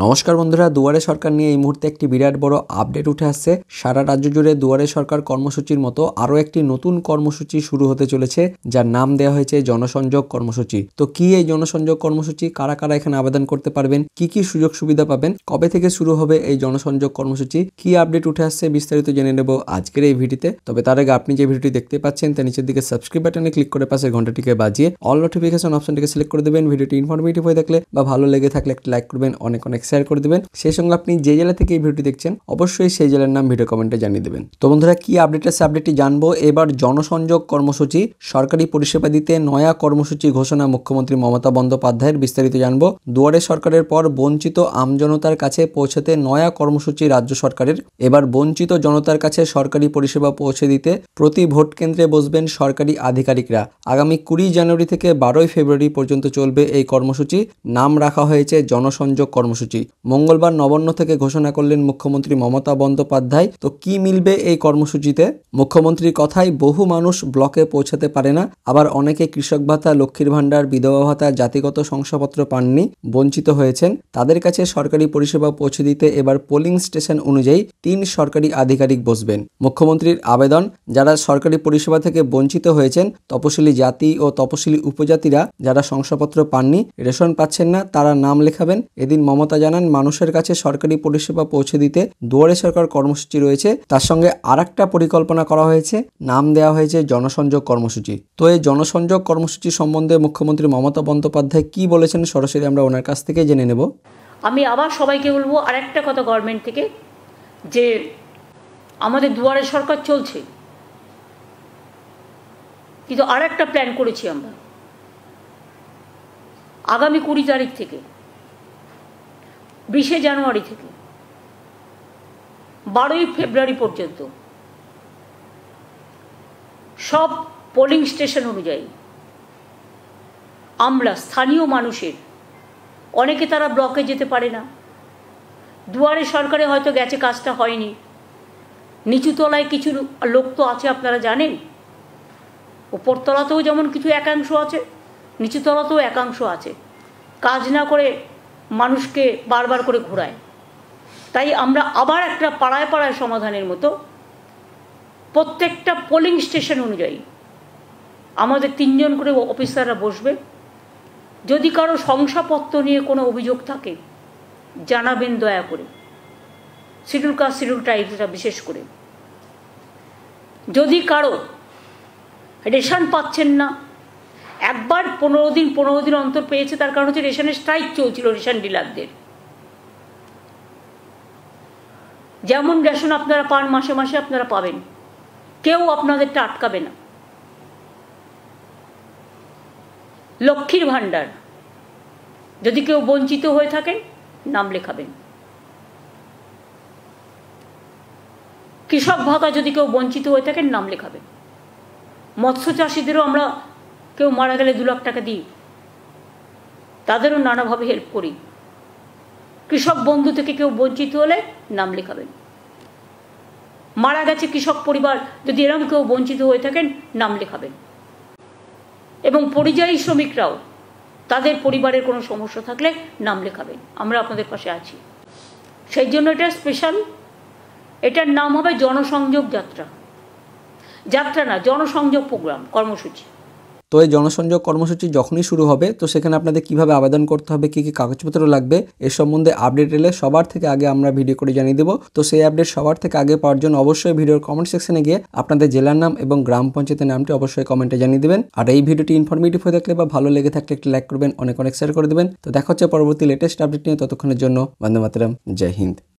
নমস্কার বন্ধুরা, দুয়ারে সরকার নিয়ে এই মুহূর্তে একটি বিরাট বড় আপডেট উঠে আসছে। সারা রাজ্য জুড়ে দুয়ারে সরকার কর্মসূচির মতো আরও একটি নতুন কর্মসূচি শুরু হতে চলেছে, যার নাম দেওয়া হয়েছে জনসংযোগ কর্মসূচি। তো কি এই জনসংযোগ কর্মসূচি, কারা কারা এখানে আবেদন করতে পারবেন, কি কি সুযোগ সুবিধা পাবেন, কবে থেকে শুরু হবে এই জনসংযোগ কর্মসূচি, কি আপডেট উঠে আসছে, বিস্তারিত জেনে নেব আজকের এই ভিডিওতে। তবে তার আগে আপনি যে ভিডিওটি দেখতে পাচ্ছেন তার নিচের দিকে সাবস্ক্রাইব বাটনে ক্লিক করে পাশে ঘন্টাটিকে বাজিয়ে অল নোটিফিকেশন অপশনটিকে সিলেক্ট করে দেবেন। ভিডিওটি ইনফরমেটিভ হয়ে থাকলে বা ভালো লেগে থাকলে একটা লাইক করবেন, অনেক শেয়ার করে দেবেন। সেই সঙ্গে আপনি যে জেলা থেকে এই ভিডিওটি দেখছেন অবশ্যই সেই জেলার নাম ভিডিও কমেন্টে জানিয়ে দেবেন। তো বন্ধুরা, কি আপডেট আছে আপডেটটি জানবো। এবার জনসংযোগ কর্মসূচি, সরকারি পরিষেবা দিতে নয়া কর্মসূচি ঘোষণা মুখ্যমন্ত্রী মমতা বন্দ্যোপাধ্যায়ের। বিস্তারিত জানবো। দুয়ারে সরকারের পর বঞ্চিত আমজনতার কাছে পৌঁছাতে নয়া কর্মসূচি রাজ্য সরকারের। এবার বঞ্চিত জনতার কাছে সরকারি পরিষেবা পৌঁছে দিতে প্রতি ভোট কেন্দ্রে বসবেন সরকারি আধিকারিকরা। আগামী 20 জানুয়ারি থেকে 12 ফেব্রুয়ারি পর্যন্ত চলবে এই কর্মসূচি। নাম রাখা হয়েছে জনসংযোগ কর্মসূচি। মঙ্গলবার নবান্ন থেকে ঘোষণা করলেন মুখ্যমন্ত্রী মমতা বন্দ্যোপাধ্যায়। তো কি মিলবে এই কর্মসূচিতে? মুখ্যমন্ত্রীর কথায় বহু মানুষ ব্লকে পৌঁছাতে পারে না, আবার অনেকে কৃষক ভাতা, লক্ষ্মীর ভাণ্ডার, বিধবা ভাতা, জাতিগত শংসাপত্র পাননি, বঞ্চিত হয়েছেন। তাদের কাছে সরকারি পরিষেবা পৌঁছে দিতে এবার পোলিং স্টেশন অনুযায়ী 3 সরকারি আধিকারিক বসবেন। মুখ্যমন্ত্রীর আবেদন, যারা সরকারি পরিষেবা থেকে বঞ্চিত হয়েছেন, তপশিলি জাতি ও তপশিলি উপজাতিরা যারা শংসাপত্র পাননি, রেশন পাচ্ছেন না, তারা নাম লেখাবেন। এদিন মমতা জানান, মানুষের কাছে সরকারি পরিষেবা পৌঁছে দিতে দুয়ারে সরকার কর্মসূচি রয়েছে, তার সঙ্গে আরেকটা পরিকল্পনা করা হয়েছে, নাম দেওয়া হয়েছে জনসংযোগ কর্মসূচি। তো এই জনসংযোগ কর্মসূচি সম্বন্ধে মুখ্যমন্ত্রী মমতা বন্দ্যোপাধ্যায় কি বলেছেন সরাসরি আমরা ওনার কাছ থেকে জেনে নেব। আমি আবার সবাইকে বলবো আরেকটা কথা গভর্নমেন্ট থেকে, যে আমাদের দুয়ারে সরকার চলছে, কিন্তু আরেকটা প্ল্যান করেছি আমরা। আগামী 20 তারিখ থেকে 20 জানুয়ারি থেকে 12 ফেব্রুয়ারি পর্যন্ত সব পোলিং স্টেশন অনুযায়ী আমরা স্থানীয় মানুষের, অনেকে তারা ব্লকে যেতে পারে না, দুয়ারে সরকারে হয়তো গেছে, কাজটা হয়নি, নিচুতলায় কিছু লোক তো আছে আপনারা জানেন, উপরতলাতেও যেমন কিছু একাংশ আছে, নিচুতলাতেও একাংশ আছে, কাজ না করে মানুষকে বারবার করে ঘোরায়। তাই আমরা আবার একটা পাড়ায় পাড়ায় সমাধানের মতো প্রত্যেকটা পোলিং স্টেশন অনুযায়ী আমাদের 3 জন করে অফিসাররা বসবে। যদি কারো শংসাপত্র নিয়ে কোনো অভিযোগ থাকে জানাবেন দয়া করে, শিডিউল কাস্ট, শিডিউল ট্রাইবসরা বিশেষ করে। যদি কারো রেশন পাচ্ছেন না, একবার 15 দিন অন্তর পেয়েছে, তার কারণ হচ্ছে রেশনের স্ট্রাইক চলছিল রেশন ডিলারদের। যেমন রেশন আপনারা পান মাসে মাসে আপনারা পাবেন, কেউ আপনাদেরটা আটকাবে না। লক্ষ্মীর ভাণ্ডার যদি কেউ বঞ্চিত হয়ে থাকেন নাম লেখাবেন। কৃষক ভাতা যদি কেউ বঞ্চিত হয়ে থাকেন নাম লেখাবেন। মৎস্য চাষিদেরও আমরা কেউ মারা গেলে 2 লাখ টাকা দিই, তাদেরও নানাভাবে হেল্প করি। কৃষক বন্ধু থেকে কেউ বঞ্চিত হলে নাম লেখাবেন। মারা গেছে কৃষক পরিবার, যদি এরকম কেউ বঞ্চিত হয়ে থাকেন নাম লেখাবেন। এবং পরিযায়ী শ্রমিকরাও, তাদের পরিবারের কোনো সমস্যা থাকলে নাম লেখাবেন, আমরা আপনাদের পাশে আছি। সেই জন্য এটা স্পেশাল, এটার নাম হবে জনসংযোগ যাত্রা। যাত্রা না, জনসংযোগ প্রোগ্রাম, কর্মসূচি। তো এই জনসংযোগ কর্মসূচি যখনই শুরু হবে, তো সেখানে আপনাদের কিভাবে আবেদন করতে হবে, কি কি কাগজপত্র লাগবে, এর সম্বন্ধে আপডেট এলে সবার থেকে আগে আমরা ভিডিও করে জানিয়ে দেবো। তো সেই আপডেট সবার থেকে আগে পাওয়ার জন্য অবশ্যই ভিডিওর কমেন্ট সেকশনে গিয়ে আপনাদের জেলার নাম এবং গ্রাম পঞ্চায়েতের নামটি অবশ্যই কমেন্টে জানিয়ে দেবেন। আর এই ভিডিওটি ইনফরমেটিভ হয়ে থাকলে বা ভালো লেগে থাকলে একটি লাইক করবেন, অনেক শেয়ার করে দেবেন। তো দেখা হচ্ছে পরবর্তী লেটেস্ট আপডেট নিয়ে, ততক্ষণের জন্য বন্দে মাতরম, জয় হিন্দ।